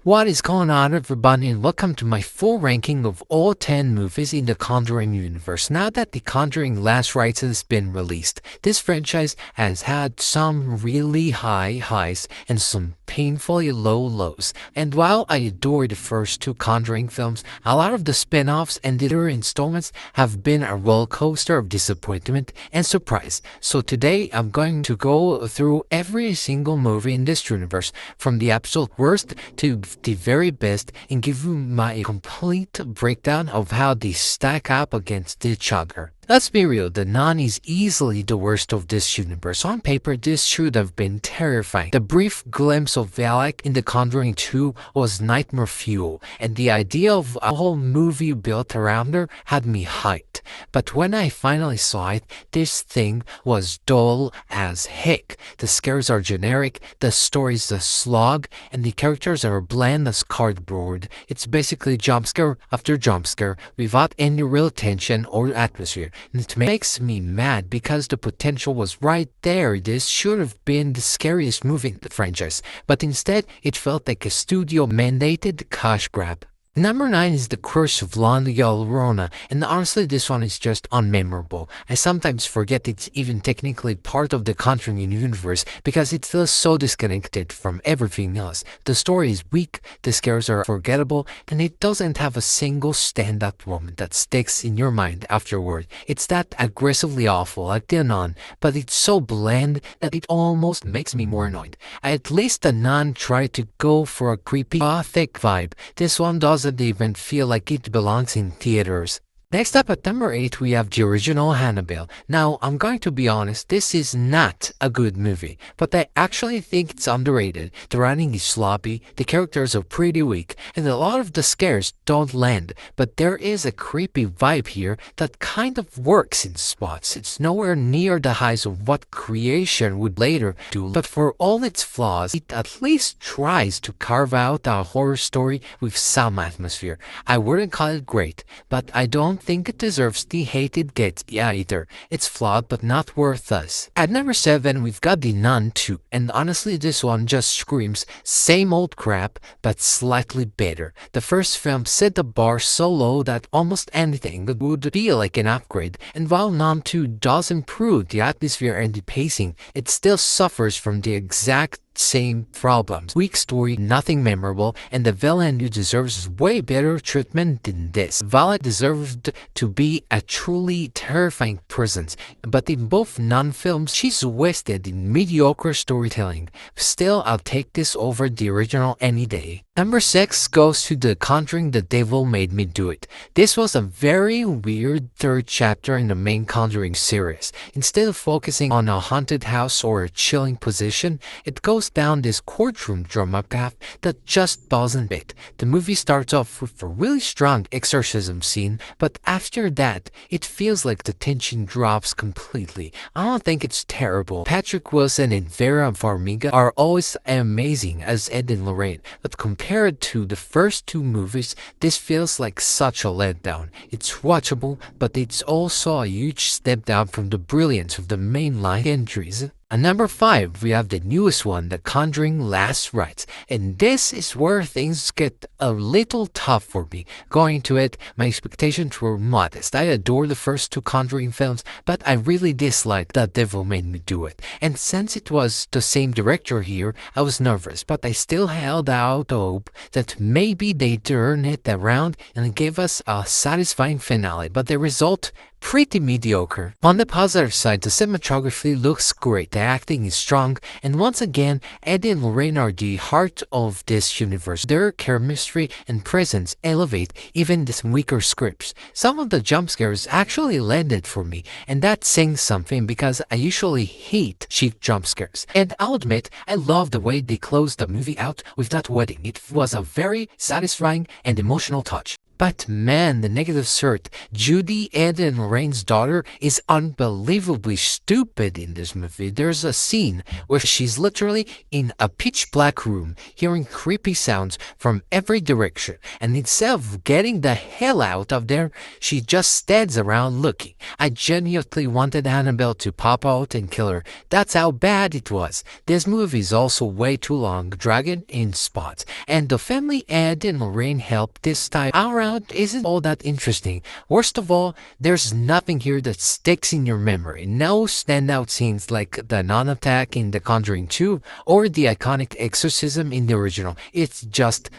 What is going on, everybody, and welcome to my full ranking of all 10 movies in the Conjuring universe. Now that the Conjuring Last Rites has been released, this franchise has had some really high highs and some painfully low lows. And while I adore the first two Conjuring films, a lot of the spin-offs and later installments have been a roller coaster of disappointment and surprise. So today I'm going to go through every single movie in this universe, from the absolute worst to the very best, and give you my complete breakdown of how they stack up against each other. Let's be real, the Nun is easily the worst of this universe. On paper, this should have been terrifying. The brief glimpse of Valak in The Conjuring 2 was nightmare fuel, and the idea of a whole movie built around her had me hyped. But when I finally saw it, this thing was dull as heck. The scares are generic, the story's a slog, and the characters are bland as cardboard. It's basically jumpscare after jumpscare without any real tension or atmosphere. And it makes me mad because the potential was right there. This should have been the scariest movie in the franchise, but instead it felt like a studio-mandated cash grab. Number 9 is The Curse of La Llorona, and honestly this one is just unmemorable. I sometimes forget it's even technically part of the Conjuring universe because it feels so disconnected from everything else. The story is weak, the scares are forgettable, and it doesn't have a single stand-up moment that sticks in your mind afterward. It's that aggressively awful like The Nun, but it's so bland that it almost makes me more annoyed. At least The Nun tried to go for a creepy, gothic vibe. This one doesn't even feel like it belongs in theaters. Next up at number 8, we have the original Annabelle. Now, I'm going to be honest, this is not a good movie, but I actually think it's underrated. The writing is sloppy, the characters are pretty weak, and a lot of the scares don't land, but there is a creepy vibe here that kind of works in spots. It's nowhere near the highs of what Creation would later do, but for all its flaws, it at least tries to carve out a horror story with some atmosphere. I wouldn't call it great, but I don't think it deserves the hate it gets either. It's flawed but not worth us. At number 7, we've got The Nun 2, and honestly this one just screams same old crap but slightly better. The first film set the bar so low that almost anything would feel like an upgrade, and while Nun 2 does improve the atmosphere and the pacing, it still suffers from the exact same problems. Weak story, nothing memorable, and the villain who deserves way better treatment than this. Vala deserved to be a truly terrifying presence, but in both Nun films, she's wasted in mediocre storytelling. Still, I'll take this over the original any day. Number 6 goes to The Conjuring The Devil Made Me Do It. This was a very weird third chapter in the main Conjuring series. Instead of focusing on a haunted house or a chilling position, it goes down this courtroom drama path that just doesn't fit. The movie starts off with a really strong exorcism scene, but after that, it feels like the tension drops completely. I don't think it's terrible. Patrick Wilson and Vera Farmiga are always amazing as Ed and Lorraine, but compared to the first two movies, this feels like such a letdown. It's watchable, but it's also a huge step down from the brilliance of the mainline entries. At number 5, we have the newest one, The Conjuring Last Rites, and this is where things get a little tough for me. Going to it, my expectations were modest. I adore the first two Conjuring films, but I really disliked The Devil Made Me Do It. And since it was the same director here, I was nervous, but I still held out hope that maybe they'd turn it around and give us a satisfying finale, but the result, pretty mediocre. On the positive side, the cinematography looks great, the acting is strong, and once again, Eddie and Lorraine are the heart of this universe. Their chemistry and presence elevate even the weaker scripts. Some of the jump scares actually landed for me, and that saying something because I usually hate cheap jump scares. And I'll admit, I love the way they closed the movie out with that wedding. It was a very satisfying and emotional touch. But man, the negative cert, Judy Eden Lorraine's daughter, is unbelievably stupid in this movie. There's a scene where she's literally in a pitch black room, hearing creepy sounds from every direction, and instead of getting the hell out of there, she just stands around looking. I genuinely wanted Annabelle to pop out and kill her. That's how bad it was. This movie is also way too long, dragging in spots, and the family Ed and Lorraine help this time around isn't all that interesting. Worst of all, there's nothing here that sticks in your memory. No standout scenes like the non-attack in The Conjuring 2 or the iconic exorcism in the original. It's just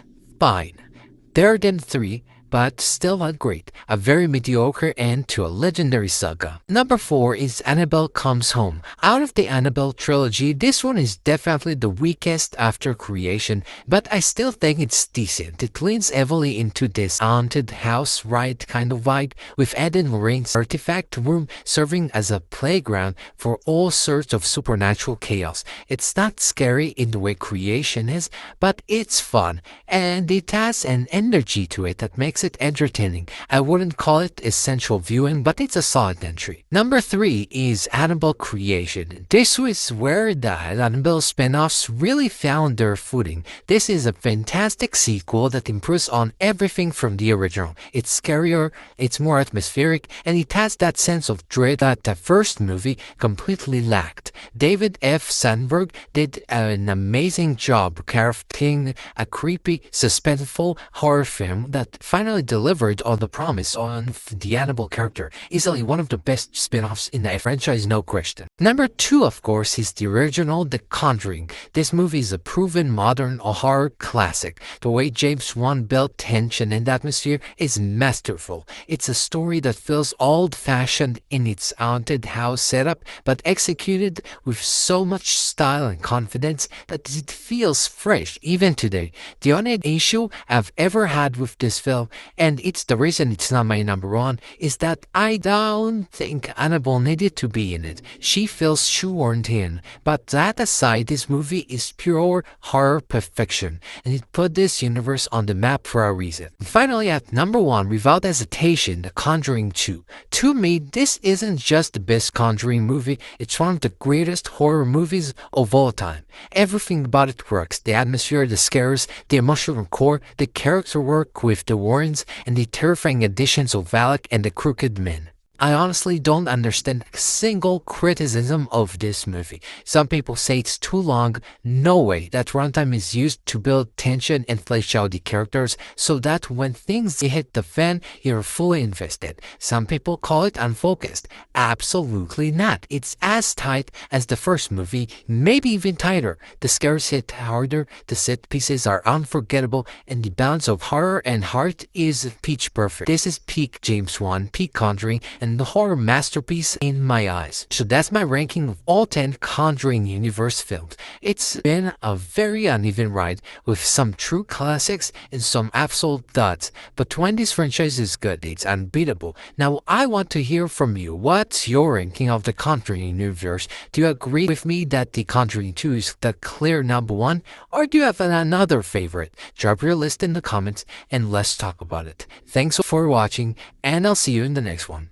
fine. Better than 3, but still not great. A very mediocre end to a legendary saga. Number 4 is Annabelle Comes Home. Out of the Annabelle trilogy, this one is definitely the weakest after Creation, but I still think it's decent. It leans heavily into this haunted house ride kind of vibe, with Ed and Lorraine's artifact room serving as a playground for all sorts of supernatural chaos. It's not scary in the way Creation is, but it's fun, and it has an energy to it that makes it entertaining. I wouldn't call it essential viewing, but it's a solid entry. Number 3 is Annabelle Creation. This was where the Annabelle spin-offs really found their footing. This is a fantastic sequel that improves on everything from the original. It's scarier, it's more atmospheric, and it has that sense of dread that the first movie completely lacked. David F. Sandberg did an amazing job crafting a creepy, suspenseful horror film that finally delivered on the promise on the Annabelle character. Easily one of the best spin-offs in the franchise, no question. Number 2, of course, is the original The Conjuring. This movie is a proven modern horror classic. The way James Wan built tension and atmosphere is masterful. It's a story that feels old-fashioned in its haunted house setup, but executed with so much style and confidence that it feels fresh even today. The only issue I've ever had with this film, and it's the reason it's not my number 1, is that I don't think Annabelle needed to be in it. She feels shoehorned in. But that aside, this movie is pure horror perfection, and it put this universe on the map for a reason. Finally, at number 1, without hesitation, The Conjuring 2. To me, this isn't just the best Conjuring movie, it's one of the greatest horror movies of all time. Everything about it works. The atmosphere, the scares, the emotional core, the character work with the Warrens, and the terrifying additions of Valak and the Crooked Men. I honestly don't understand a single criticism of this movie. Some people say it's too long. No way. That runtime is used to build tension and flesh out the characters so that when things hit the fan, you're fully invested. Some people call it unfocused. Absolutely not. It's as tight as the first movie, maybe even tighter. The scares hit harder, the set pieces are unforgettable, and the balance of horror and heart is pitch perfect. This is peak James Wan, peak Conjuring, and the horror masterpiece in my eyes. So that's my ranking of all 10 Conjuring universe films. It's been a very uneven ride with some true classics and some absolute duds. But when this franchise is good, it's unbeatable. Now I want to hear from you. What's your ranking of the Conjuring universe? Do you agree with me that the Conjuring 2 is the clear number 1? Or do you have another favorite? Drop your list in the comments and let's talk about it. Thanks for watching, and I'll see you in the next one.